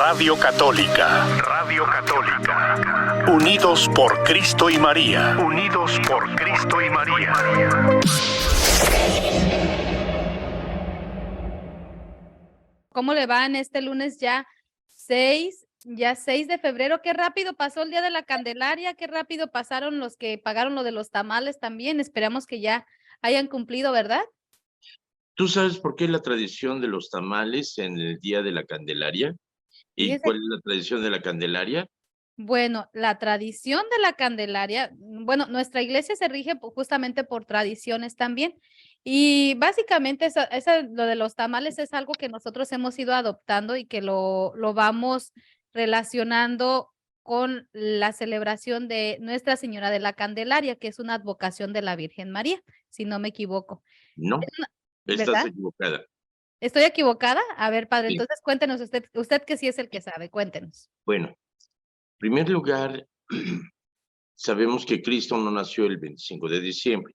Radio Católica. Radio Católica. Unidos por Cristo y María. Unidos por Cristo y María. ¿Cómo le va en este lunes ya 6 de febrero? Qué rápido pasó el Día de la Candelaria, qué rápido pasaron los que pagaron lo de los tamales también. Esperamos que ya hayan cumplido, ¿verdad? ¿Tú sabes por qué la tradición de los tamales en el Día de la Candelaria? ¿Y Fíjese, cuál es la tradición de la Candelaria? bueno, la tradición de la Candelaria, bueno, nuestra iglesia se rige justamente por tradiciones también. Y básicamente lo de los tamales es algo que nosotros hemos ido adoptando y que lo vamos relacionando con la celebración de Nuestra Señora de la Candelaria, que es una advocación de la Virgen María, si no me equivoco. No, estás ¿Verdad? equivocada. ¿Estoy equivocada? A ver, padre, Sí. entonces cuéntenos usted que sí es el que sabe, cuéntenos. Bueno, en primer lugar, sabemos que Cristo no nació el 25 de diciembre.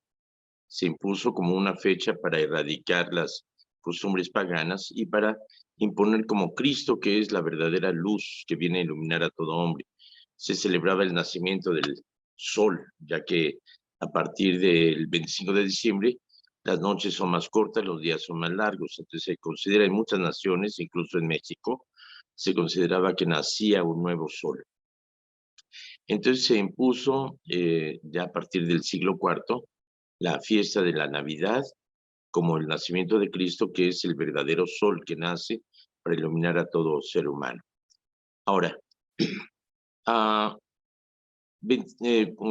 Se impuso como una fecha para erradicar las costumbres paganas y para imponer como Cristo, que es la verdadera luz que viene a iluminar a todo hombre. Se celebraba el nacimiento del sol, ya que a partir del 25 de diciembre las noches son más cortas, los días son más largos. Entonces se considera en muchas naciones, incluso en México, se consideraba que nacía un nuevo sol. Entonces se impuso ya a partir del siglo IV la fiesta de la Navidad como el nacimiento de Cristo, que es el verdadero sol que nace para iluminar a todo ser humano. Ahora, a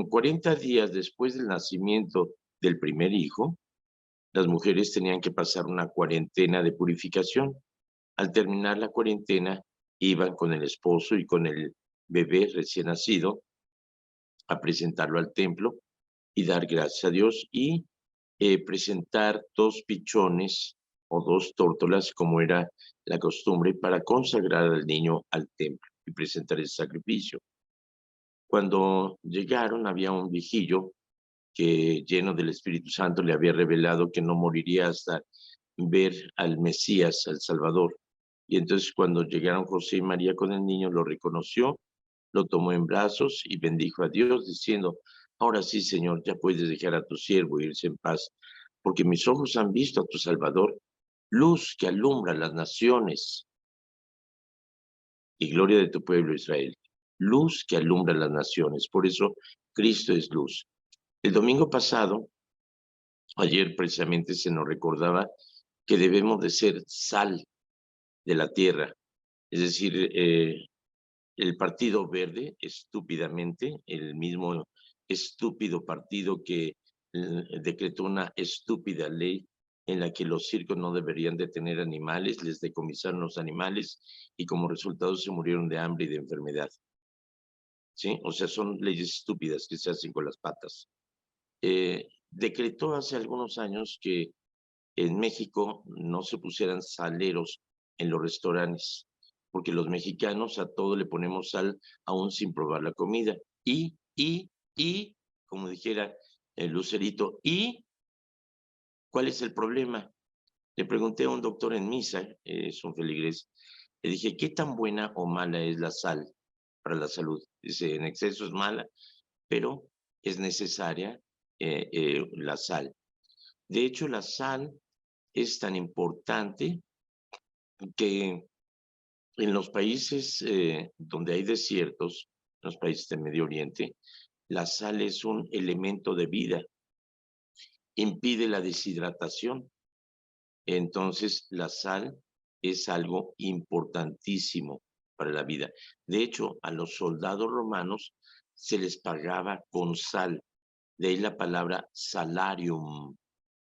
40 días después del nacimiento del primer hijo, las mujeres tenían que pasar una cuarentena de purificación. Al terminar la cuarentena, iban con el esposo y con el bebé recién nacido a presentarlo al templo y dar gracias a Dios y presentar 2 pichones o 2 tórtolas, como era la costumbre, para consagrar al niño al templo y presentar el sacrificio. Cuando llegaron, había un viejillo que, lleno del Espíritu Santo, le había revelado que no moriría hasta ver al Mesías, al Salvador. Y entonces, cuando llegaron José y María con el niño, lo reconoció, lo tomó en brazos y bendijo a Dios, diciendo: ahora sí, Señor, ya puedes dejar a tu siervo e irse en paz, porque mis ojos han visto a tu Salvador, luz que alumbra las naciones y gloria de tu pueblo Israel. Luz que alumbra las naciones. Por eso Cristo es luz. El domingo pasado, ayer precisamente, se nos recordaba que debemos de ser sal de la tierra. Es decir, el Partido Verde, estúpidamente, el mismo estúpido partido que decretó una estúpida ley en la que los circos no deberían de tener animales, les decomisaron los animales y como resultado se murieron de hambre y de enfermedad. ¿Sí? O sea, son leyes estúpidas que se hacen con las patas. Decretó hace algunos años que en México no se pusieran saleros en los restaurantes, porque los mexicanos a todo le ponemos sal aún sin probar la comida. Como dijera el Lucerito, ¿cuál es el problema? Le pregunté a un doctor en misa, es un feligrés, le dije, ¿qué tan buena o mala es la sal para la salud? Dice, en exceso es mala, pero es necesaria la sal. De hecho, la sal es tan importante que en los países donde hay desiertos, en los países del Medio Oriente, la sal es un elemento de vida, impide la deshidratación. Entonces, la sal es algo importantísimo para la vida. De hecho, a los soldados romanos se les pagaba con sal. De ahí la palabra salarium.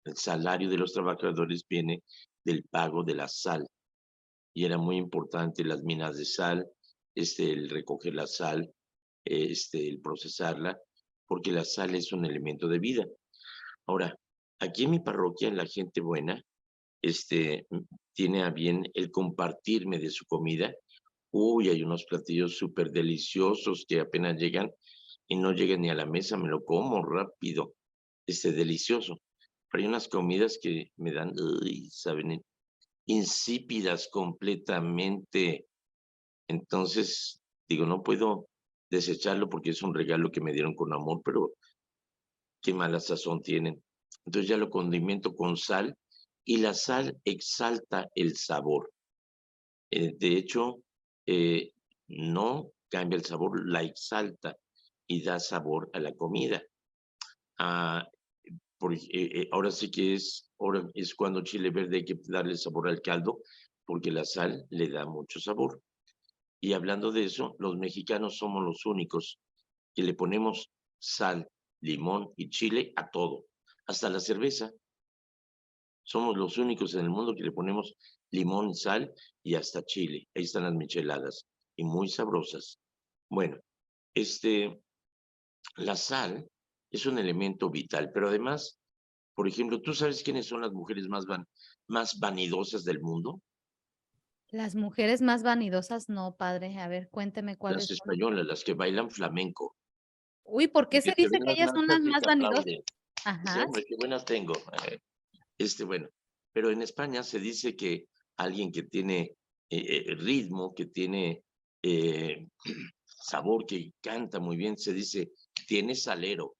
El salario de los trabajadores viene del pago de la sal. Y era muy importante las minas de sal, el recoger la sal, el procesarla, porque la sal es un elemento de vida. Ahora, aquí en mi parroquia, la gente buena, tiene a bien el compartirme de su comida. Uy, hay unos platillos súper deliciosos que apenas llegan y no llegan ni a la mesa, me lo como rápido, delicioso. Pero hay unas comidas que me dan, uy, saben, insípidas completamente. Entonces, digo, no puedo desecharlo porque es un regalo que me dieron con amor, pero qué mala sazón tienen. Entonces ya lo condimento con sal y la sal exalta el sabor. De hecho, eh, no cambia el sabor, la exalta y da sabor a la comida. Ah, ahora sí que ahora es cuando chile verde hay que darle sabor al caldo, porque la sal le da mucho sabor. Y hablando de eso, los mexicanos somos los únicos que le ponemos sal, limón y chile a todo, hasta la cerveza. Somos los únicos en el mundo que le ponemos limón, sal y hasta chile. Ahí están las micheladas y muy sabrosas. Bueno, la sal es un elemento vital, pero además, por ejemplo, ¿tú sabes quiénes son las mujeres más vanidosas del mundo? Las mujeres más vanidosas, no, padre. A ver, cuénteme Las cuáles son. españolas, las que bailan flamenco. Uy, ¿por qué Porque se te dice ven que las ellas son las nachas y más te vanidosas? aplauden. Dice, Ajá. hombre, qué buenas tengo. Bueno, pero en España se dice que alguien que tiene ritmo, que tiene eh, sabor, que canta muy bien, se dice, tiene salero,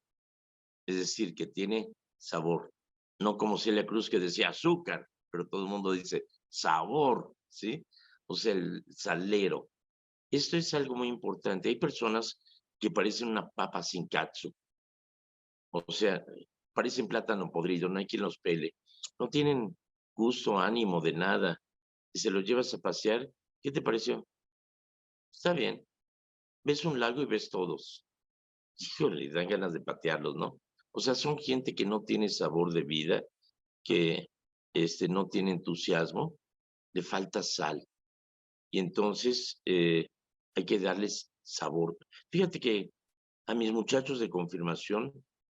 es decir, que tiene sabor. No como Celia Cruz que decía azúcar, pero todo el mundo dice sabor, ¿sí? O sea, el salero. Esto es algo muy importante. Hay personas que parecen una papa sin catsup, o sea, parecen plátano podrido, no hay quien los pele. No tienen gusto, ánimo de nada. Y se los llevas a pasear, ¿qué te pareció? Está bien. Ves un lago y ves todos. Híjole, dan ganas de patearlos, ¿no? O sea, son gente que no tiene sabor de vida, que no tiene entusiasmo, le falta sal. Y entonces hay que darles sabor. Fíjate que a mis muchachos de confirmación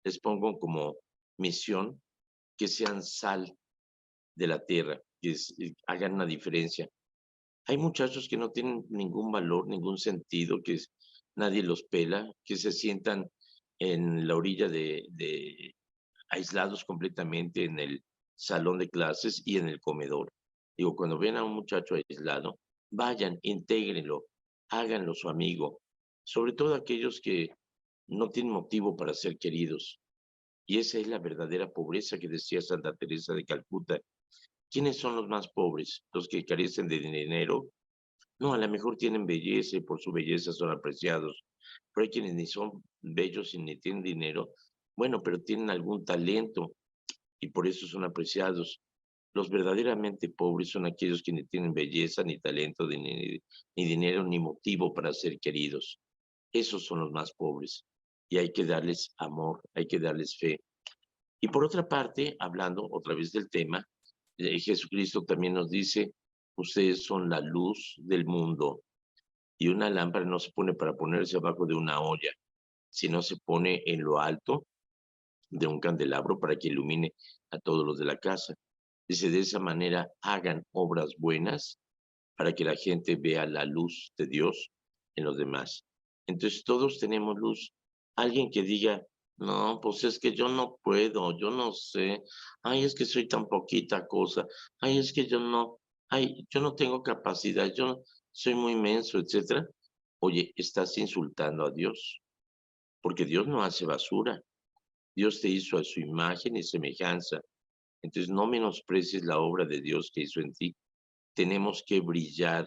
les pongo como misión que sean sal de la tierra, que hagan una diferencia. Hay muchachos que no tienen ningún valor, ningún sentido, nadie los pela, que se sientan en la orilla aislados completamente en el salón de clases y en el comedor. Digo, cuando ven a un muchacho aislado, vayan, intégrenlo, háganlo su amigo, sobre todo aquellos que no tienen motivo para ser queridos. Y esa es la verdadera pobreza que decía Santa Teresa de Calcuta. ¿Quiénes son los más pobres? ¿Los que carecen de dinero? No, a lo mejor tienen belleza y por su belleza son apreciados, pero hay quienes ni son bellos y ni tienen dinero, bueno, pero tienen algún talento y por eso son apreciados. Los verdaderamente pobres son aquellos que ni tienen belleza, ni talento, ni dinero, ni motivo para ser queridos. Esos son los más pobres y hay que darles amor, hay que darles fe. Y por otra parte, hablando otra vez del tema, Jesucristo también nos dice, ustedes son la luz del mundo y una lámpara no se pone para ponerse abajo de una olla, sino se pone en lo alto de un candelabro para que ilumine a todos los de la casa. Dice, de esa manera hagan obras buenas para que la gente vea la luz de Dios en los demás. Entonces todos tenemos luz. Alguien que diga, no, pues es que yo no puedo, yo no sé, ay, es que soy tan poquita cosa, ay, es que yo no tengo capacidad, soy muy menso, etcétera. Oye, estás insultando a Dios, porque Dios no hace basura. Dios te hizo a su imagen y semejanza. Entonces no menosprecies la obra de Dios que hizo en ti. Tenemos que brillar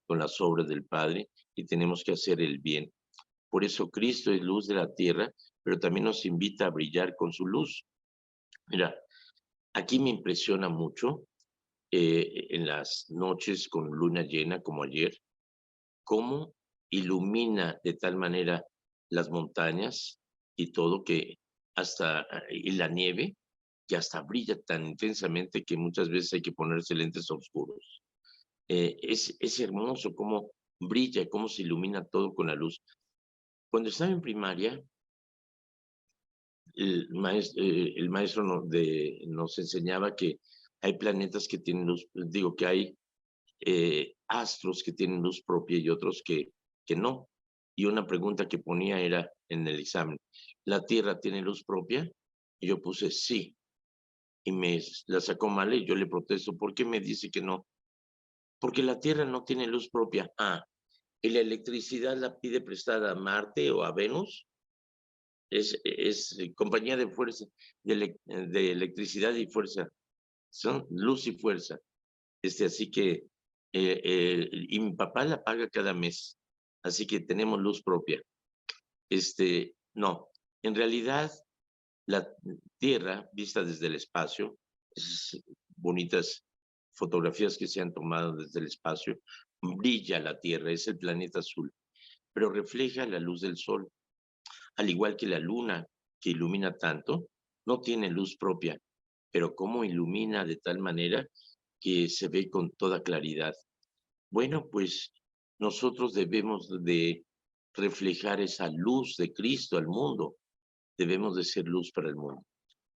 con las obras del Padre y tenemos que hacer el bien. Por eso Cristo es luz de la tierra, pero también nos invita a brillar con su luz. Mira, aquí me impresiona mucho en las noches con luna llena como ayer, cómo ilumina de tal manera las montañas y todo y la nieve, que hasta brilla tan intensamente que muchas veces hay que ponerse lentes oscuros. Es hermoso cómo brilla, cómo se ilumina todo con la luz. Cuando estaba en primaria, el maestro nos enseñaba que hay planetas que tienen luz, digo que hay astros que tienen luz propia y otros que no. Y una pregunta que ponía era en el examen, ¿la Tierra tiene luz propia? Y yo puse sí. Y me la sacó mal y yo le protesto, ¿por qué me dice que no? Porque la Tierra no tiene luz propia. Ah, y la electricidad la pide prestada a Marte o a Venus. Es compañía de fuerza, de electricidad y fuerza. Son luz y fuerza. Así que, y mi papá la paga cada mes. Así que tenemos luz propia. No, en realidad la Tierra vista desde el espacio, esas bonitas fotografías que se han tomado desde el espacio, brilla la Tierra, es el planeta azul, pero refleja la luz del sol, al igual que la luna, que ilumina tanto, no tiene luz propia, pero cómo ilumina de tal manera que se ve con toda claridad. Bueno, pues nosotros debemos de reflejar esa luz de Cristo al mundo, debemos de ser luz para el mundo.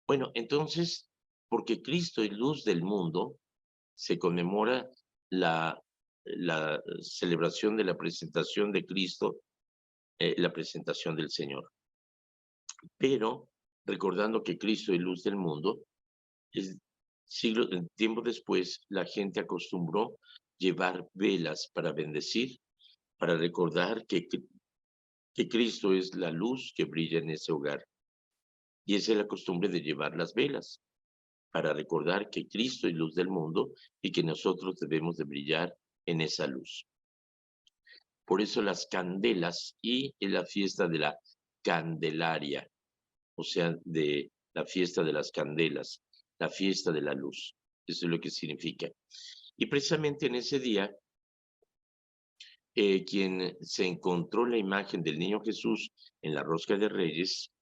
Bueno, entonces, porque Cristo es luz del mundo, se conmemora la celebración de la presentación de Cristo, la presentación del Señor. Pero, recordando que Cristo es luz del mundo, tiempo después, la gente acostumbró llevar velas para bendecir, para recordar que Cristo es la luz que brilla en ese hogar. Y esa es la costumbre de llevar las velas, para recordar que Cristo es luz del mundo y que nosotros debemos de brillar en esa luz. Por eso las candelas y en la fiesta de la Candelaria, o sea, de la fiesta de las candelas, la fiesta de la luz. Eso es lo que significa. Y precisamente en ese día, quien se encontró la imagen del niño Jesús en la rosca de Reyes,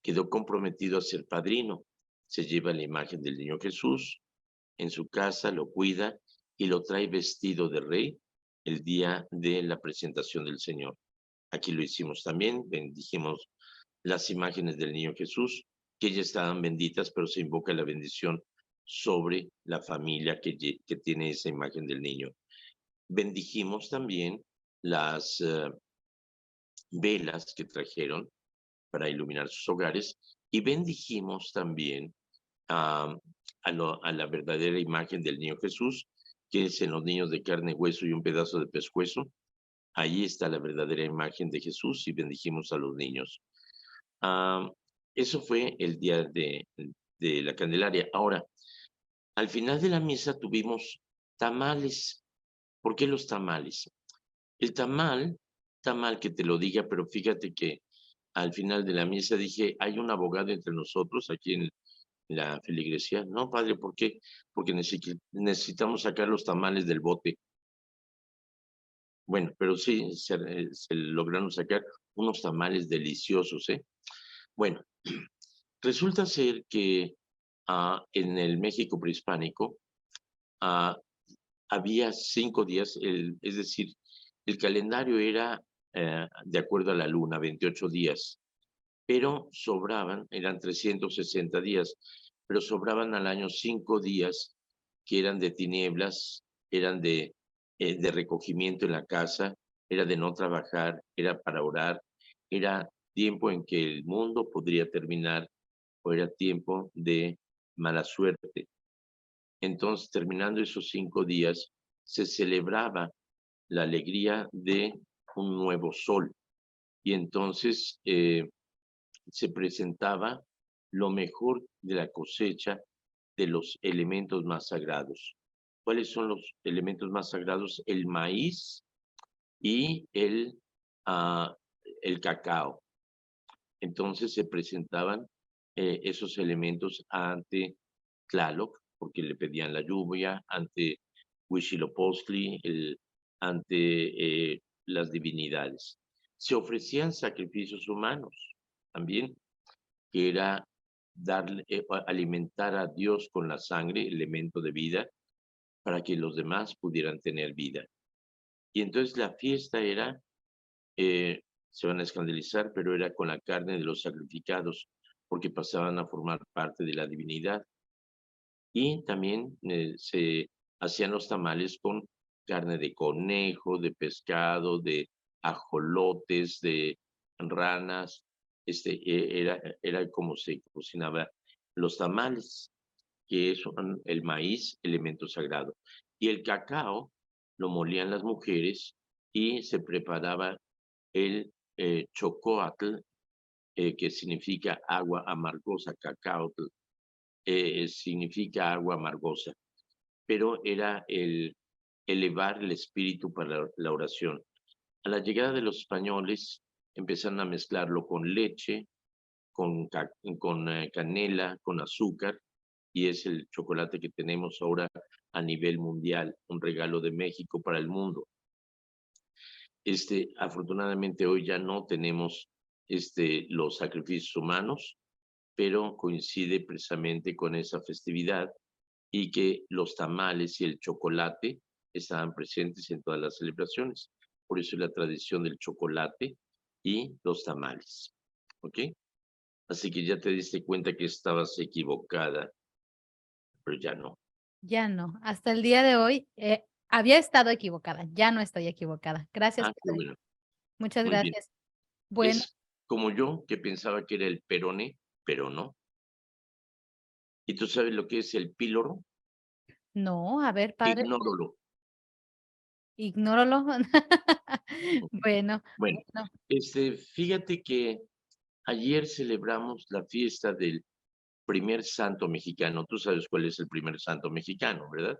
quedó comprometido a ser padrino. Se lleva la imagen del niño Jesús en su casa, lo cuida y lo trae vestido de rey el día de la presentación del Señor. Aquí lo hicimos también, bendijimos las imágenes del niño Jesús, que ya estaban benditas, pero se invoca la bendición sobre la familia que tiene esa imagen del niño. Bendijimos también las velas que trajeron para iluminar sus hogares y bendijimos también a la verdadera imagen del niño Jesús, que es en los niños de carne, hueso y un pedazo de pescuezo. Ahí está la verdadera imagen de Jesús y bendijimos a los niños. Eso fue el día de la Candelaria. Ahora, al final de la misa tuvimos tamales. ¿Por qué los tamales? El tamal que te lo diga, pero fíjate que al final de la misa dije, hay un abogado entre nosotros aquí en la feligresía. No, padre, ¿por qué? Porque necesitamos sacar los tamales del bote. Bueno, pero sí, se lograron sacar unos tamales deliciosos, ¿eh? Bueno, resulta ser que en el México prehispánico había 5 días, es decir, el calendario era de acuerdo a la luna, 28 días, pero sobraban, eran 360 días, pero sobraban al año 5 días que eran de tinieblas, eran de recogimiento en la casa, era de no trabajar, era para orar, era tiempo en que el mundo podría terminar o era tiempo de mala suerte. Entonces, terminando esos 5 días, se celebraba la alegría de un nuevo sol. Y entonces se presentaba lo mejor de la cosecha de los elementos más sagrados. ¿Cuáles son los elementos más sagrados? El maíz y el cacao. Entonces se presentaban esos elementos ante Tlaloc, porque le pedían la lluvia, ante Huitzilopochtli, ante las divinidades. Se ofrecían sacrificios humanos también, que era alimentar a Dios con la sangre, elemento de vida, para que los demás pudieran tener vida. Y entonces la fiesta era, se van a escandalizar, pero era con la carne de los sacrificados, porque pasaban a formar parte de la divinidad. Y también se hacían los tamales con carne de conejo, de pescado, de ajolotes, de ranas. Era como se cocinaba los tamales, que es el maíz, elemento sagrado. Y el cacao lo molían las mujeres y se preparaba el chocoatl, que significa agua amargosa, cacaotl, significa agua amargosa, pero era el elevar el espíritu para la oración. A la llegada de los españoles empezaron a mezclarlo con leche, con canela, con azúcar, y es el chocolate que tenemos ahora a nivel mundial, un regalo de México para el mundo. Afortunadamente hoy ya no tenemos los sacrificios humanos, pero coincide precisamente con esa festividad y que los tamales y el chocolate estaban presentes en todas las celebraciones. Por eso es la tradición del chocolate y los tamales. ¿Ok? Así que ya te diste cuenta que estabas equivocada, pero ya no. Ya no, hasta el día de hoy había estado equivocada, ya no estoy equivocada. Gracias, Qué padre. bueno. Muchas Muy bien. gracias. Bueno, Es como yo, que pensaba que era el perone, pero no. ¿Y tú sabes lo que es el píloro? no, a ver, padre, Ignóralo. ignóralo. Bueno, Bueno, bueno, fíjate que ayer celebramos la fiesta del primer santo mexicano. Tú sabes cuál es el primer santo mexicano, ¿verdad?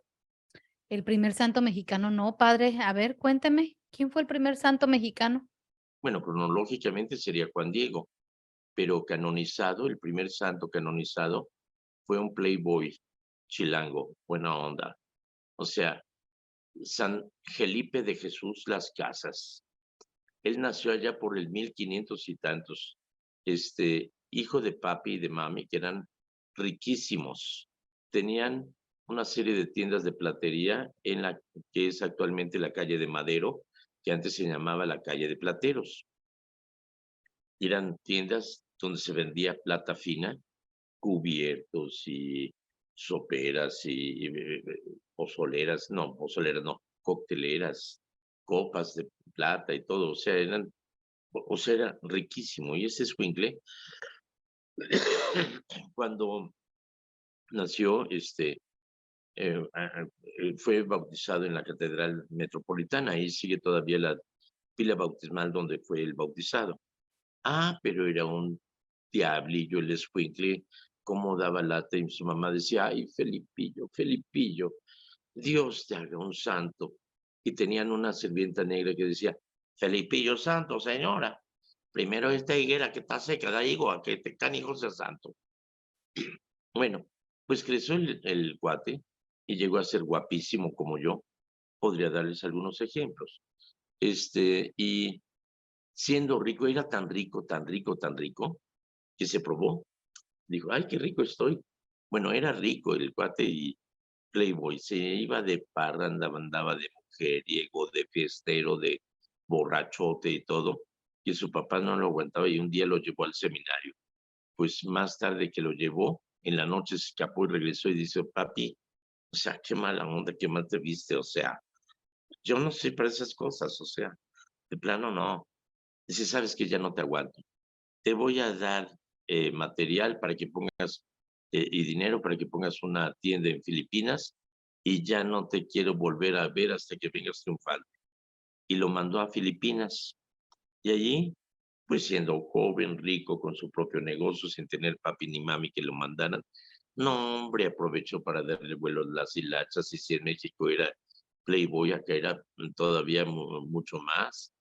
el primer santo mexicano, no, padre. A ver, cuénteme, ¿quién fue el primer santo mexicano? Bueno, cronológicamente sería Juan Diego, pero canonizado, el primer santo canonizado fue un playboy chilango, buena onda. O sea, San Felipe de Jesús Las Casas. Él nació allá por el 1500 y tantos. Hijo de papi y de mami, que eran riquísimos. Tenían una serie de tiendas de platería en la que es actualmente la calle de Madero, que antes se llamaba la calle de Plateros. Eran tiendas donde se vendía plata fina, cubiertos y soperas y pozoleras, no, cocteleras, copas de plata y todo, o sea, era riquísimo. Y ese escuincle, cuando nació, fue bautizado en la Catedral Metropolitana, ahí sigue todavía la pila bautismal donde fue el bautizado. Ah, pero era un diablillo el escuincle, cómo daba lata, y su mamá decía, ay, Felipillo, Felipillo, Dios te haga un santo. Y tenían una sirvienta negra que decía, Felipillo santo, señora, primero esta higuera que está seca, da higo a que te canijo sea santo. Bueno, pues creció el cuate y llegó a ser guapísimo como yo. Podría darles algunos ejemplos. Y siendo rico, era tan rico, tan rico, tan rico, que se probó. Dijo, ay, qué rico estoy. Bueno, era rico el cuate y playboy. Se iba de parranda, andaba de mujeriego, de fiestero, de borrachote y todo. Y su papá no lo aguantaba y un día lo llevó al seminario. Pues más tarde que lo llevó, en la noche se escapó y regresó y dice, papi, o sea, qué mala onda, qué mal te viste, o sea, yo no soy para esas cosas, o sea, de plano no. Dice, sabes que ya no te aguanto. Te voy a dar material para que pongas y dinero para que pongas una tienda en Filipinas y ya no te quiero volver a ver hasta que vengas triunfante. Y lo mandó a Filipinas. Y allí, pues siendo joven, rico, con su propio negocio, sin tener papi ni mami que lo mandaran, no, hombre, aprovechó para darle vuelo a las hilachas. Y si en México era Playboy, acá era todavía mucho más.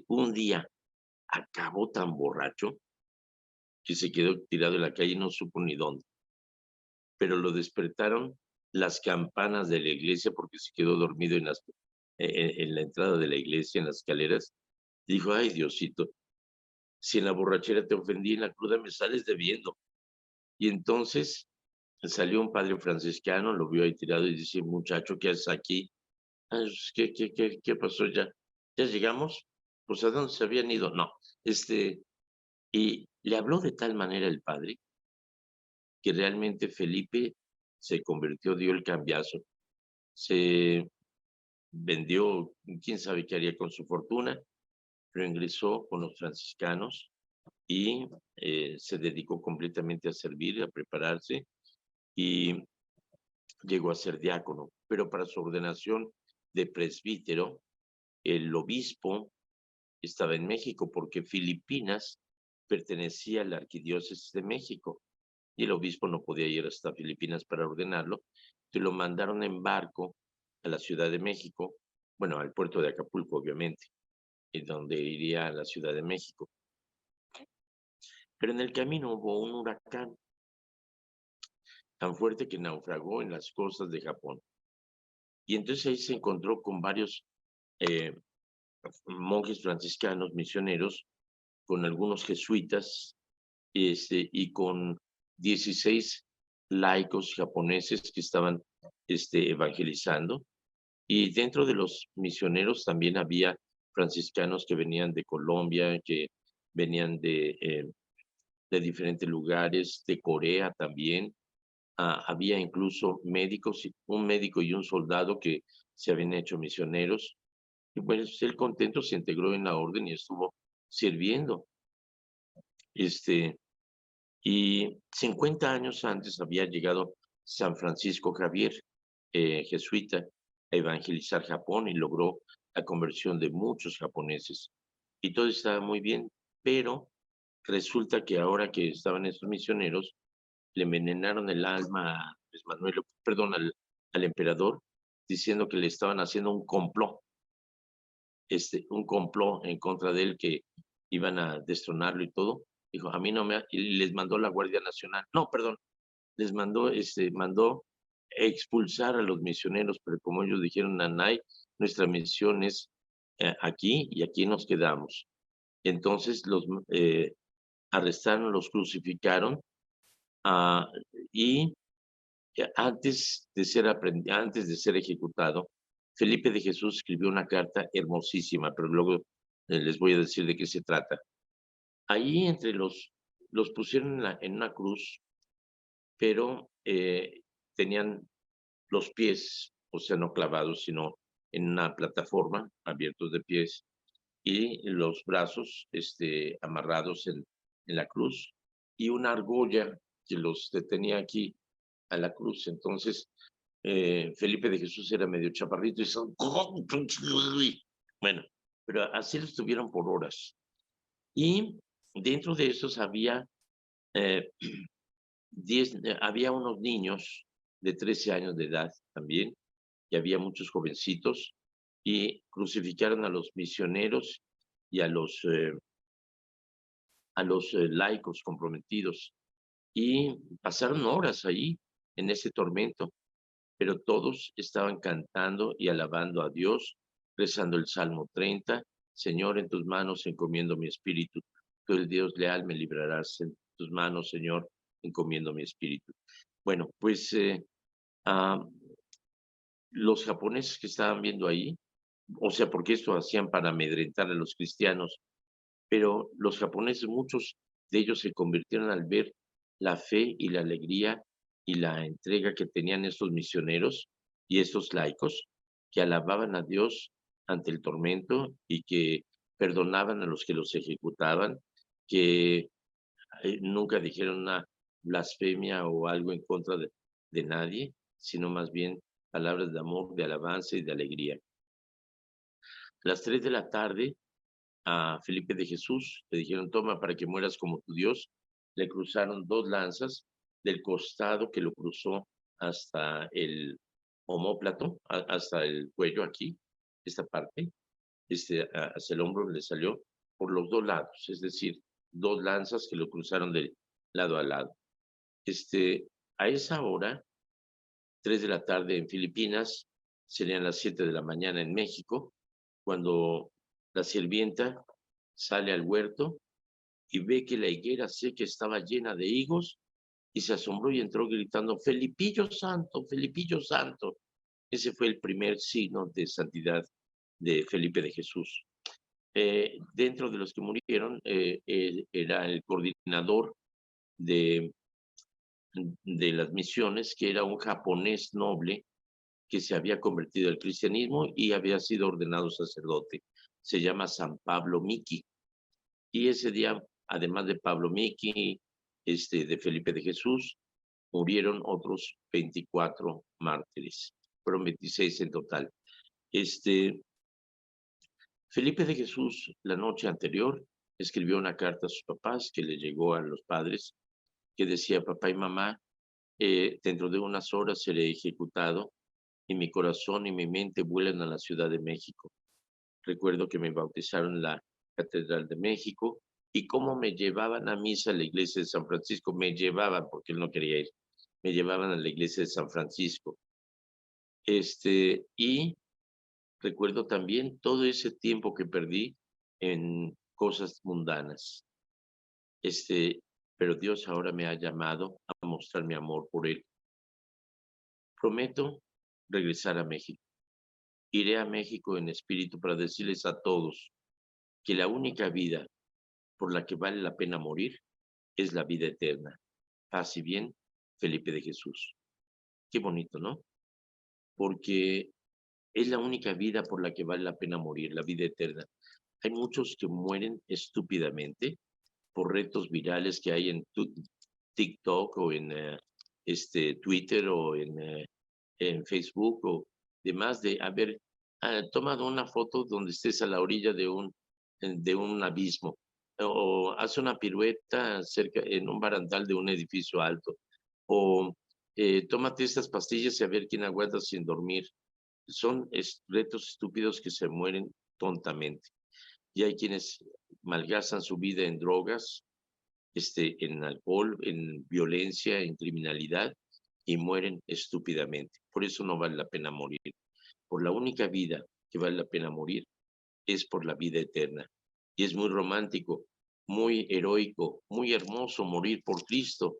Un día acabó tan borracho que se quedó tirado en la calle y no supo ni dónde. Pero lo despertaron las campanas de la iglesia porque se quedó dormido en la entrada de la iglesia, en las escaleras. Dijo, ay, Diosito, si en la borrachera te ofendí, en la cruda me sales debiendo. Y entonces salió un padre franciscano, lo vio ahí tirado y dice, muchacho, ¿qué haces aquí? ¿Qué pasó ya? ¿Ya llegamos? Pues ¿a dónde se habían ido? No, y le habló de tal manera el padre que realmente Felipe se convirtió, dio el cambiazo, se vendió, quién sabe qué haría con su fortuna, pero ingresó con los franciscanos y se dedicó completamente a servir, a prepararse y llegó a ser diácono, pero para su ordenación de presbítero el obispo estaba en México porque Filipinas pertenecía a la arquidiócesis de México y el obispo no podía ir hasta Filipinas para ordenarlo. Entonces lo mandaron en barco a la Ciudad de México, bueno, al puerto de Acapulco, obviamente, y donde iría a la Ciudad de México. Pero en el camino hubo un huracán tan fuerte que naufragó en las costas de Japón. Y entonces ahí se encontró con varios monjes franciscanos, misioneros, con algunos jesuitas, y con 16 laicos japoneses que estaban evangelizando. Y dentro de los misioneros también había franciscanos que venían de Colombia, que venían de diferentes lugares, de Corea también. Había incluso médicos, un médico y un soldado que se habían hecho misioneros. Y pues él contento se integró en la orden y estuvo sirviendo. Y 50 años antes había llegado San Francisco Javier, jesuita, a evangelizar Japón y logró la conversión de muchos japoneses. Y todo estaba muy bien, pero resulta que ahora que estaban estos misioneros, le envenenaron el alma a Luis Manuel, perdón, al emperador, diciendo que le estaban haciendo un complot en contra de él, que iban a destronarlo y todo. Dijo, a mí no me... Y les mandó la Guardia Nacional. No, perdón, les mandó expulsar a los misioneros, pero como ellos dijeron, Nanay, nuestra misión es aquí y aquí nos quedamos. Entonces los arrestaron, los crucificaron, y antes de ser ejecutado, Felipe de Jesús escribió una carta hermosísima, pero luego les voy a decir de qué se trata. Ahí los pusieron en una cruz, pero tenían los pies, o sea, no clavados, sino en una plataforma, abiertos de pies, y los brazos amarrados en la cruz, y una argolla que los detenía aquí a la cruz. Entonces, Felipe de Jesús era medio chaparrito y son... Bueno, pero así lo estuvieron por horas. Y dentro de esos había, había unos niños de 13 años de edad también, y había muchos jovencitos, y crucificaron a los misioneros y a los laicos comprometidos. Y pasaron horas ahí en ese tormento, pero todos estaban cantando y alabando a Dios, rezando el Salmo 30, Señor, en tus manos encomiendo mi espíritu. Tú, el Dios leal, me librarás. En tus manos, Señor, encomiendo mi espíritu. Bueno, pues los japoneses que estaban viendo ahí, o sea, porque esto hacían para amedrentar a los cristianos, pero los japoneses, muchos de ellos se convirtieron al ver la fe y la alegría y la entrega que tenían estos misioneros y estos laicos, que alababan a Dios ante el tormento y que perdonaban a los que los ejecutaban, que nunca dijeron una blasfemia o algo en contra de nadie, sino más bien palabras de amor, de alabanza y de alegría. A las 3 de la tarde, a Felipe de Jesús le dijeron, toma para que mueras como tu Dios. Le cruzaron 2 lanzas del costado que lo cruzó hasta el omóplato, hasta el cuello aquí, esta parte, hacia el hombro le salió por los 2 lados, es decir, 2 lanzas que lo cruzaron de lado a lado. A esa hora, 3 de la tarde en Filipinas, serían las 7 de la mañana en México, cuando la sirvienta sale al huerto y ve que la higuera seca estaba llena de higos y se asombró y entró gritando, Felipillo Santo, Felipillo Santo. Ese fue el primer signo de santidad de Felipe de Jesús. Dentro de los que murieron era el coordinador de las misiones, que era un japonés noble que se había convertido al cristianismo y había sido ordenado sacerdote. Se llama San Pablo Miki. Y ese día, además de Pablo Miki, de Felipe de Jesús, murieron otros 24 mártires. Fueron 26 en total. Felipe de Jesús, la noche anterior, escribió una carta a sus papás que le llegó a los padres, que decía: papá y mamá, dentro de unas horas seré ejecutado y mi corazón y mi mente vuelan a la Ciudad de México. Recuerdo que me bautizaron en la Catedral de México y cómo me llevaban a misa a la iglesia de San Francisco. Me llevaban, porque él no quería ir, me llevaban a la iglesia de San Francisco. Y recuerdo también todo ese tiempo que perdí en cosas mundanas. Pero Dios ahora me ha llamado a mostrar mi amor por él. Prometo regresar a México. Iré a México en espíritu para decirles a todos que la única vida por la que vale la pena morir es la vida eterna. Paz y bien, Felipe de Jesús. Qué bonito, ¿no? Porque es la única vida por la que vale la pena morir, la vida eterna. Hay muchos que mueren estúpidamente por retos virales que hay en TikTok o en Twitter o en Facebook o demás, de haber tomado una foto donde estés a la orilla de un abismo, o hace una pirueta cerca en un barandal de un edificio alto, o tómate estas pastillas y a ver quién aguanta sin dormir. Son retos estúpidos que se mueren tontamente. Y hay quienes malgastan su vida en drogas, en alcohol, en violencia, en criminalidad, y mueren estúpidamente. Por eso no vale la pena morir. Por la única vida que vale la pena morir es por la vida eterna. Y es muy romántico, muy heroico, muy hermoso morir por Cristo.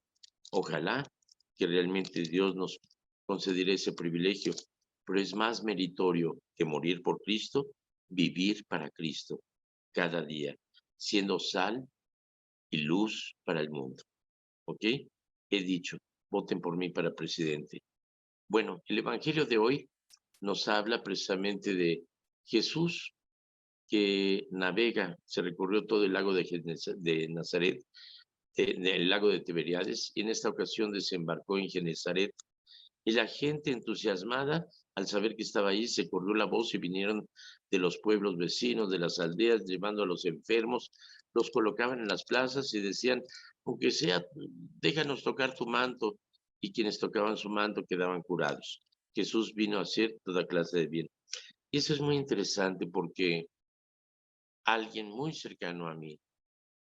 Ojalá que realmente Dios nos concediera ese privilegio, pero es más meritorio que morir por Cristo, vivir para Cristo cada día, siendo sal y luz para el mundo. ¿Ok? He dicho, voten por mí para presidente. Bueno, el Evangelio de hoy nos habla precisamente de Jesús que navega, se recorrió todo el lago de Nazaret, el lago de Tiberíades, y en esta ocasión desembarcó en Genezaret. Y la gente entusiasmada, al saber que estaba ahí, se corrió la voz y vinieron de los pueblos vecinos, de las aldeas, llevando a los enfermos, los colocaban en las plazas y decían, aunque sea, déjanos tocar tu manto. Y quienes tocaban su manto quedaban curados. Jesús vino a hacer toda clase de bien. Y eso es muy interesante porque alguien muy cercano a mí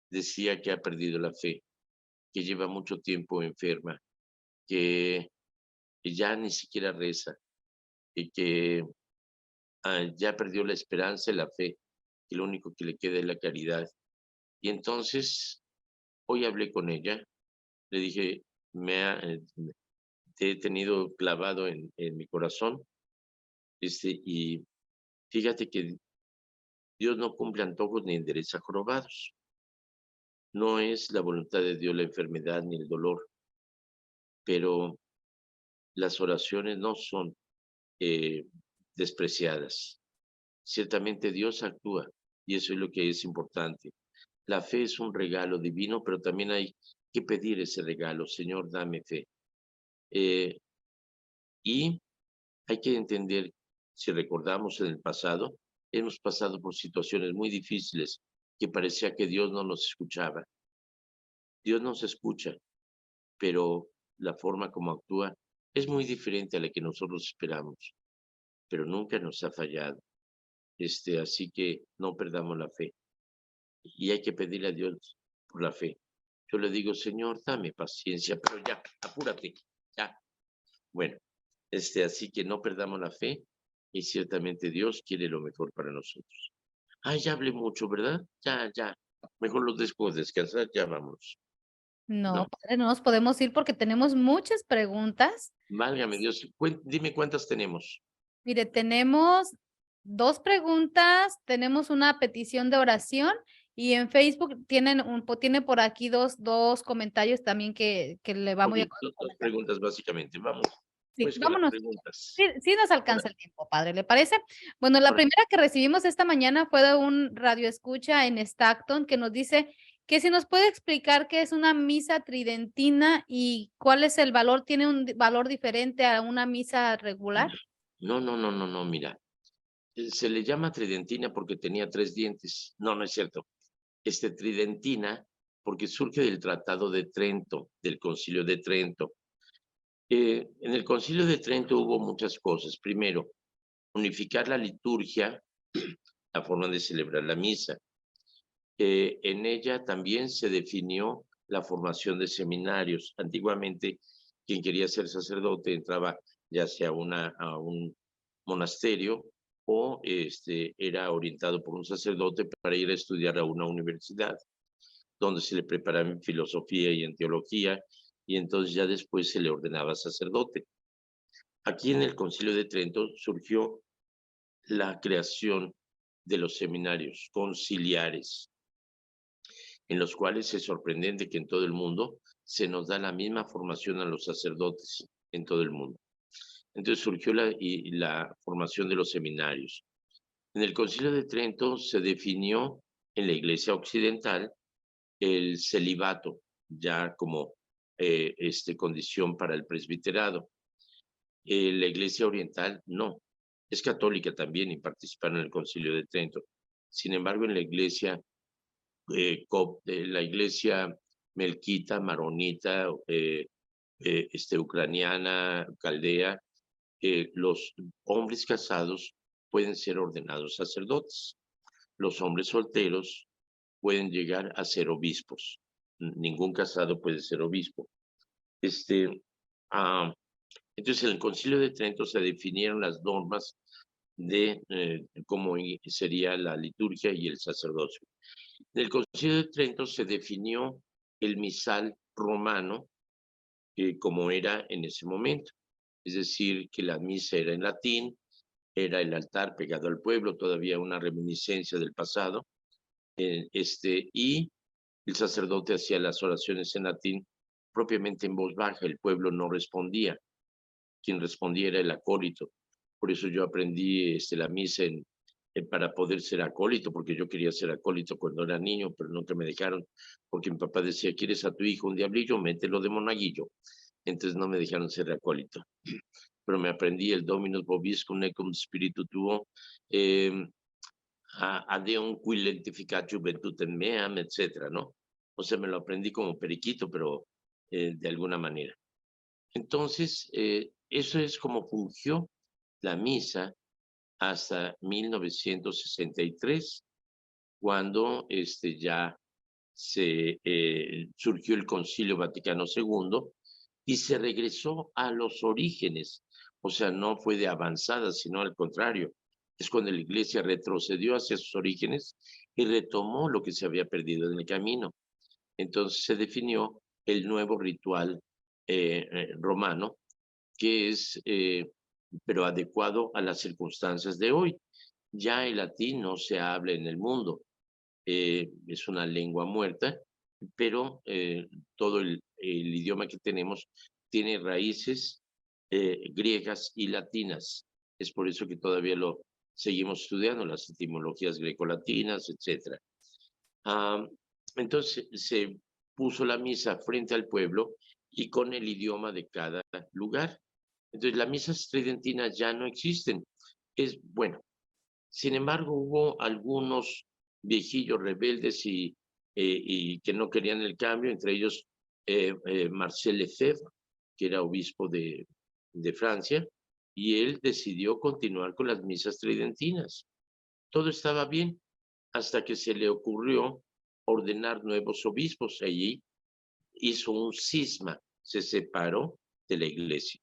decía que ha perdido la fe, que lleva mucho tiempo enferma, que ya ni siquiera reza y que ya perdió la esperanza y la fe, y lo único que le queda es la caridad. Y entonces, hoy hablé con ella, le dije, te he tenido clavado en mi corazón, y fíjate que Dios no cumple antojos ni endereza jorobados. No es la voluntad de Dios la enfermedad ni el dolor, pero las oraciones no son despreciadas. Ciertamente Dios actúa y eso es lo que es importante. La fe es un regalo divino, pero también hay que pedir ese regalo. Señor, dame fe. Y hay que entender, si recordamos en el pasado, hemos pasado por situaciones muy difíciles que parecía que Dios no nos escuchaba. Dios nos escucha, pero la forma como actúa es muy diferente a la que nosotros esperamos, pero nunca nos ha fallado. Así que no perdamos la fe. Y hay que pedirle a Dios por la fe. Yo le digo, Señor, dame paciencia, pero ya, apúrate, ya. Bueno, así que no perdamos la fe y ciertamente Dios quiere lo mejor para nosotros. Ay, ya hablé mucho, ¿verdad? Ya. Mejor los dejo descansar, ya vamos. No, No, padre, no nos podemos ir porque tenemos muchas preguntas. válgame Dios, dime cuántas tenemos. Mire, tenemos 2 preguntas, tenemos una petición de oración y en Facebook tiene por aquí dos comentarios también que le Ok, vamos a dos comentar. preguntas básicamente. Vamos, Sí, pues con las vámonos. preguntas. Sí nos alcanza el tiempo, padre, ¿le parece? Bueno, la Ahora, primera que recibimos esta mañana fue de un radioescucha en Stockton que nos dice que si nos puede explicar qué es una misa tridentina y cuál es el valor, ¿tiene un valor diferente a una misa regular? no, mira. Se le llama tridentina porque tenía 3 dientes. No, no es cierto. Tridentina porque surge del Tratado de Trento, del Concilio de Trento. En el Concilio de Trento hubo muchas cosas. Primero, unificar la liturgia, la forma de celebrar la misa. En ella también se definió la formación de seminarios. Antiguamente, quien quería ser sacerdote entraba ya sea a un monasterio o era orientado por un sacerdote para ir a estudiar a una universidad, donde se le preparaba en filosofía y en teología, y entonces ya después se le ordenaba sacerdote. Aquí en el Concilio de Trento surgió la creación de los seminarios conciliares, en los cuales es sorprendente que en todo el mundo se nos da la misma formación a los sacerdotes en todo el mundo. Entonces surgió la formación de los seminarios. En el Concilio de Trento se definió en la Iglesia Occidental el celibato, ya como condición para el presbiterado. La Iglesia Oriental no, es católica también y participaron en el Concilio de Trento. Sin embargo, en la Iglesia melquita, maronita, ucraniana, caldea, los hombres casados pueden ser ordenados sacerdotes. Los hombres solteros pueden llegar a ser obispos. Ningún casado puede ser obispo. Entonces, en el Concilio de Trento se definieron las normas de cómo sería la liturgia y el sacerdocio. En el Concilio de Trento se definió el misal romano como era en ese momento. Es decir, que la misa era en latín, era el altar pegado al pueblo, todavía una reminiscencia del pasado, y el sacerdote hacía las oraciones en latín propiamente en voz baja, el pueblo no respondía, quien respondía era el acólito. Por eso yo aprendí la misa para poder ser acólito, porque yo quería ser acólito cuando era niño, pero nunca me dejaron, porque mi papá decía, ¿quieres a tu hijo un diablillo? Mételo de monaguillo. Entonces no me dejaron ser acólito. Pero me aprendí el Dominus vobiscum necum spiritu tuo, Adeum qui lentificat juventutem meam, etcétera, ¿no? O sea, me lo aprendí como periquito, pero de alguna manera. Entonces, eso es como fungió la misa hasta 1963, cuando ya surgió el Concilio Vaticano II y se regresó a los orígenes. O sea, no fue de avanzada, sino al contrario. Es cuando la Iglesia retrocedió hacia sus orígenes y retomó lo que se había perdido en el camino. Entonces se definió el nuevo ritual romano, que es, pero adecuado a las circunstancias de hoy. Ya el latín no se habla en el mundo, es una lengua muerta, pero todo el idioma que tenemos tiene raíces griegas y latinas. Es por eso que todavía lo seguimos estudiando, las etimologías grecolatinas, etc. Entonces se puso la misa frente al pueblo y con el idioma de cada lugar. Entonces las misas tridentinas ya no existen. Bueno, sin embargo hubo algunos viejillos rebeldes y que no querían el cambio, entre ellos Marcel Lefebvre, que era obispo de Francia, y él decidió continuar con las misas tridentinas. Todo estaba bien hasta que se le ocurrió ordenar nuevos obispos. Allí hizo un cisma, se separó de la iglesia.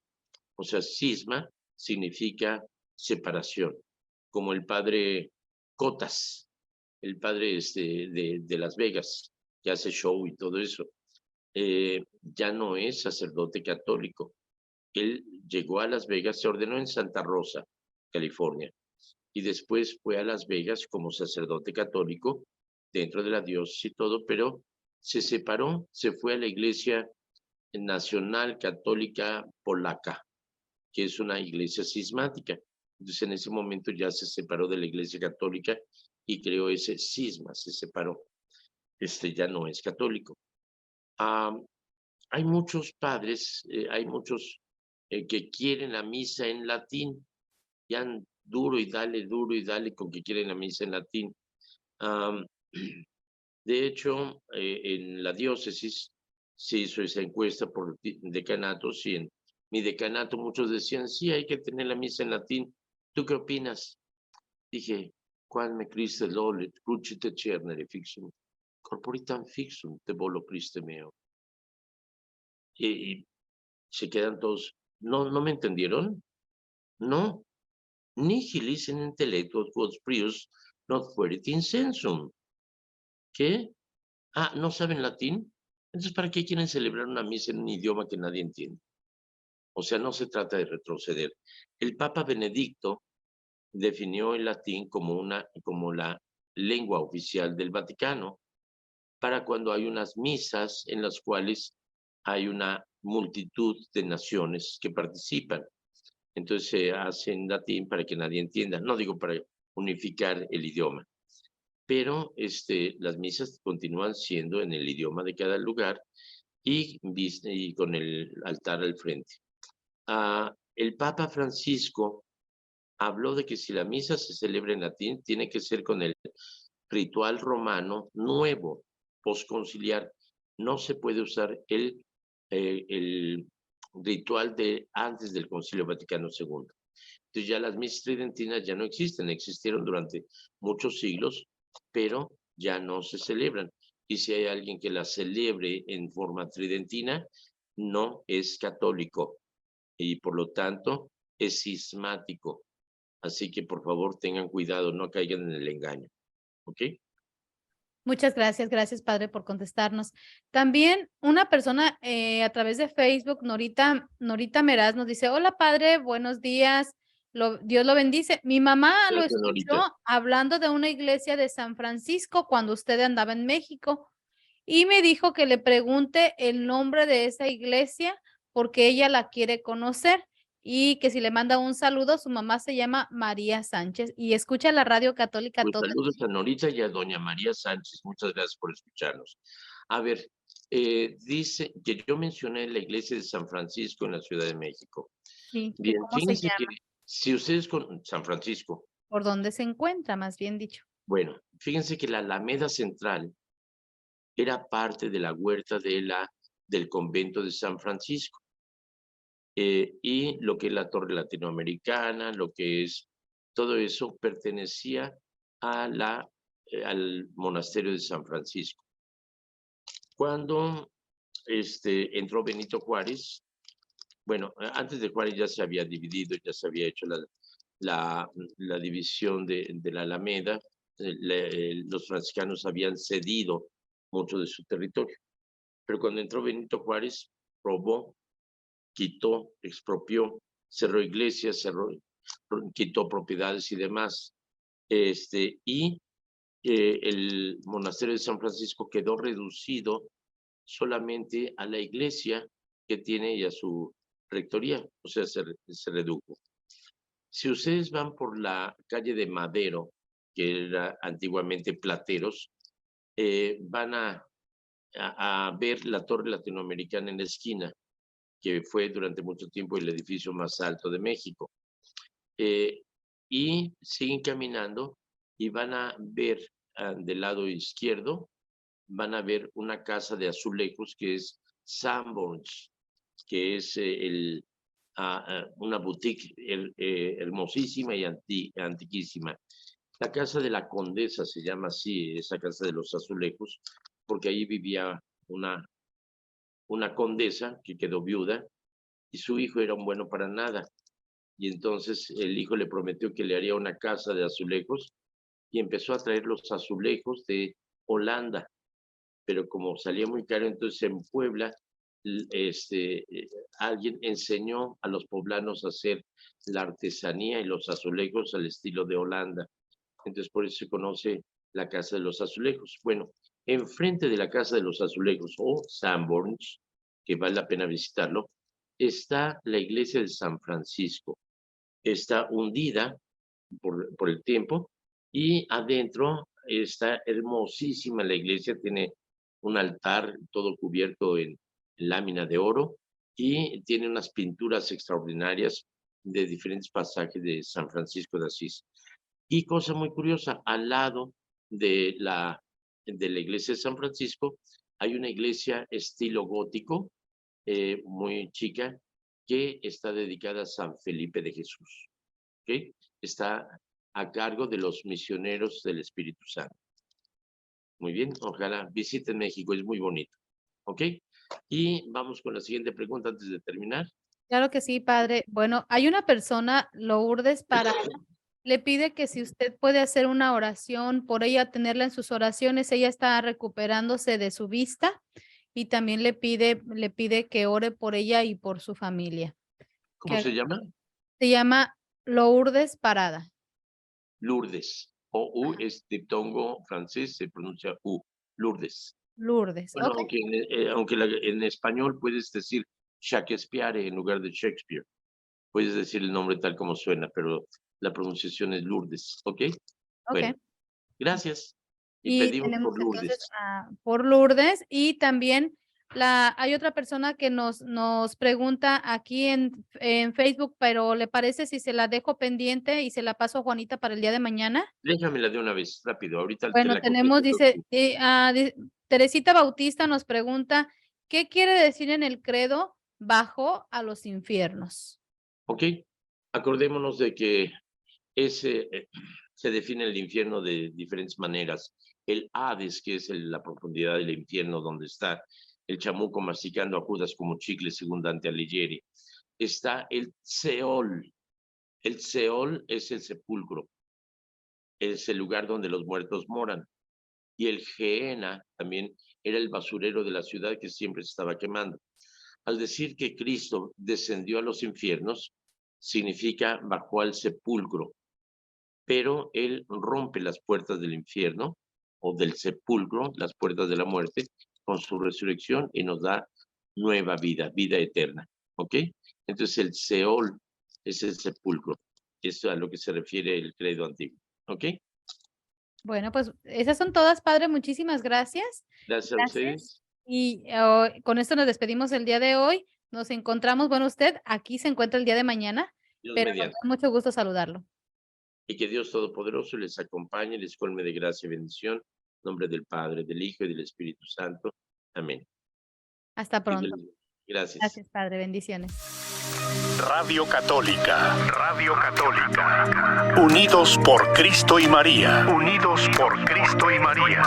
O sea, cisma significa separación, como el padre Cotas, el padre de Las Vegas, que hace show y todo eso. Ya no es sacerdote católico. Él llegó a Las Vegas, se ordenó en Santa Rosa, California, y después fue a Las Vegas como sacerdote católico dentro de la diócesis y todo, pero se separó, se fue a la Iglesia Nacional Católica Polaca, que es una iglesia cismática. Entonces en ese momento ya se separó de la Iglesia Católica y creó ese cisma, se separó. Ya no es católico. Hay muchos padres, hay muchos que quieren la misa en latín y han duro y dale con que quieren la misa en latín. Am, de hecho, en la diócesis se hizo esa encuesta por decanatos y en mi decanato muchos decían, sí, hay que tener la misa en latín. ¿Tú qué opinas? Dije, quam me Christe lolet, crucite cernere fixum, corporitam fixum te volo Christe meo. Y se quedan todos, ¿no me entendieron? No, nihilis in intellecto quod prius not fuerit insensum. ¿Qué? Ah, ¿no saben latín? Entonces, ¿para qué quieren celebrar una misa en un idioma que nadie entiende? O sea, no se trata de retroceder. El Papa Benedicto definió el latín como la lengua oficial del Vaticano para cuando hay unas misas en las cuales hay una multitud de naciones que participan. Entonces se hace en latín para que nadie entienda, no digo para unificar el idioma, pero las misas continúan siendo en el idioma de cada lugar y con el altar al frente. El Papa Francisco habló de que si la misa se celebra en latín, tiene que ser con el ritual romano nuevo, posconciliar. No se puede usar el ritual de antes del Concilio Vaticano II. Entonces ya las misas tridentinas ya no existen, existieron durante muchos siglos, pero ya no se celebran. Y si hay alguien que las celebre en forma tridentina, no es católico y por lo tanto es cismático. Así que por favor tengan cuidado, no caigan en el engaño. ¿Ok? Muchas gracias, gracias Padre por contestarnos. También una persona a través de Facebook, Norita Meraz, nos dice, hola Padre, buenos días, Dios lo bendice. Mi mamá lo Gracias, escuchó Norita. hablando de una iglesia de San Francisco cuando usted andaba en México y me dijo que le pregunte el nombre de esa iglesia porque ella la quiere conocer y que si le manda un saludo, su mamá se llama María Sánchez y escucha la radio católica Pues todos. saludos a Norita y a doña María Sánchez. Muchas gracias por escucharnos. A ver, dice que yo mencioné la iglesia de San Francisco en la Ciudad de México. Sí, que Bien, cómo se fíjense que llama, si ustedes con San Francisco, por dónde se encuentra, más bien dicho. bueno, fíjense que la Alameda Central era parte de la huerta del convento de San Francisco. Y lo que es la Torre Latinoamericana, lo que es todo eso pertenecía al monasterio de San Francisco. Cuando entró Benito Juárez, bueno, antes de Juárez ya se había dividido, ya se había hecho la división de la Alameda, los franciscanos habían cedido mucho de su territorio, pero cuando entró Benito Juárez, robó, quitó, expropió, cerró iglesias, quitó propiedades y demás. Y el monasterio de San Francisco quedó reducido solamente a la iglesia que tiene y a su rectoría, o sea, se redujo. Si ustedes van por la calle de Madero, que era antiguamente Plateros, van a ver la Torre Latinoamericana en la esquina, que fue durante mucho tiempo el edificio más alto de México. Y siguen caminando y van a ver del lado izquierdo, van a ver una casa de azulejos que es Sanborns, que es una boutique hermosísima y antiquísima. La casa de la condesa se llama así, esa casa de los azulejos, porque ahí vivía una condesa que quedó viuda y su hijo era un bueno para nada. Y entonces el hijo le prometió que le haría una casa de azulejos y empezó a traer los azulejos de Holanda. Pero como salía muy caro, entonces en Puebla alguien enseñó a los poblanos a hacer la artesanía y los azulejos al estilo de Holanda. Entonces por eso se conoce la Casa de los Azulejos. Bueno, enfrente de la Casa de los Azulejos o Sanborns, que vale la pena visitarlo, está la iglesia de San Francisco. Está hundida por el tiempo y adentro está hermosísima la iglesia, tiene un altar todo cubierto en lámina de oro y tiene unas pinturas extraordinarias de diferentes pasajes de San Francisco de Asís. Y cosa muy curiosa, al lado de la iglesia de San Francisco hay una iglesia estilo gótico, muy chica, que está dedicada a San Felipe de Jesús. ¿Okay? Está a cargo de los misioneros del Espíritu Santo. Muy bien, ojalá visiten México, es muy bonito. ¿Ok? Y vamos con la siguiente pregunta antes de terminar. Claro que sí, padre. Bueno, hay una persona, Lourdes Parada, le pide que si usted puede hacer una oración por ella, tenerla en sus oraciones. Ella está recuperándose de su vista y también le pide que ore por ella y por su familia. ¿Cómo se llama? Se llama Lourdes Parada. Lourdes. O-U es diptongo francés, se pronuncia U. Lourdes. Lourdes. Bueno, Okay. aunque en español puedes decir Shakespeare en lugar de Shakespeare. Puedes decir el nombre tal como suena, pero la pronunciación es Lourdes. ¿Ok? Bueno, gracias. Y pedimos tenemos por Lourdes. entonces por Lourdes, y también hay otra persona que nos pregunta aquí en Facebook, pero ¿le parece si se la dejo pendiente y se la paso a Juanita para el día de mañana? Déjamela de una vez, rápido. Ahorita te Bueno, la tenemos, contesto. dice, Teresita Bautista nos pregunta, ¿qué quiere decir en el credo bajo a los infiernos? Ok, acordémonos de que se define el infierno de diferentes maneras. El Hades, que es la profundidad del infierno donde está el chamuco masticando a Judas como chicle, según Dante Alighieri. Está el Seol. El Seol es el sepulcro. Es el lugar donde los muertos moran. Y el Gehenna también era el basurero de la ciudad que siempre se estaba quemando. Al decir que Cristo descendió a los infiernos, significa bajó al sepulcro, pero él rompe las puertas del infierno o del sepulcro, las puertas de la muerte, con su resurrección y nos da nueva vida, vida eterna. ¿Ok? Entonces el Seol es el sepulcro. Eso es a lo que se refiere el credo antiguo. ¿Ok? Bueno, pues esas son todas, padre. Muchísimas gracias. Gracias a ustedes. Y con esto nos despedimos el día de hoy. Nos encontramos, bueno, usted aquí se encuentra el día de mañana, Dios pero mediante. con mucho gusto saludarlo. Y que Dios Todopoderoso les acompañe, les colme de gracia y bendición. En nombre del Padre, del Hijo y del Espíritu Santo. Amén. Hasta pronto. Gracias. Gracias, padre. Bendiciones. Radio Católica. Radio Católica. Unidos por Cristo y María. Unidos por Cristo y María.